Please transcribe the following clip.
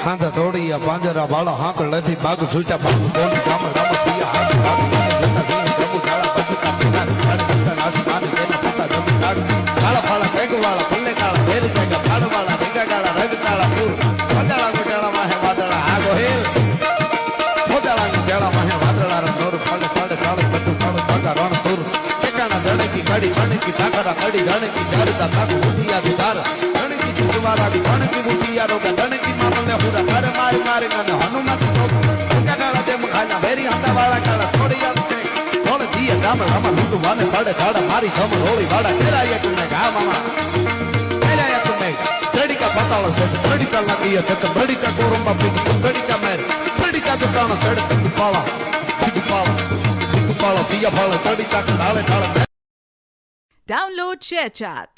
હાંધા થોડી પાંજરા વાળા હાંક લેથી બાગ છૂટા બાગ બોલી ગામ રામ પિયા હાથ બાગ પ્રભુ જાળા પસકા પિતા આસમાન તેના પિતા જમી લાગ કાળા ફાળા પેગ વાળા પલ્લે કાળા ભેરી જાગા ફાડ વાળા રીંગા કાળા રગ કાળા પૂર વાદળા ગોટાળા માહે વાદળા આ ગોહેલ વાદળા ગોટાળા માહે વાદળા રંગોર ફાડ ફાડ કાળ બધું ફાડ ભાગા રણ તુર ઠેકાણા ધણકી ગાડી ધણકી ઠાકરા ગાડી ધણકી જારતા કાકુ ઉઠિયા દિધાર ધણકી ચુરવારા દી ધણકી ઉઠિયા રોગા ધણકી મામલે હુરા ઘર મારી મારી અને હનુમત તો કાળા જેમ ખાના ભેરી હતા વાળા કાળા થોડી આમ છે થોડે દીએ ગામડામાં લૂંટું વાને પાડે કાળા મારી ખમર હોળી વાળા કેરાયા તુમે ગા મામા કેરાયા તુમે ત્રડિકા પતાળો છે ત્રડિકા લાગી છે તો ત્રડિકા કોરંબા પીકી ત્રડિકા મેર ત્રડિકા તો કાણો સડ પિપાળા પિયા ફાળા ત્રડિકા કાળે કાળે Download ShareChat.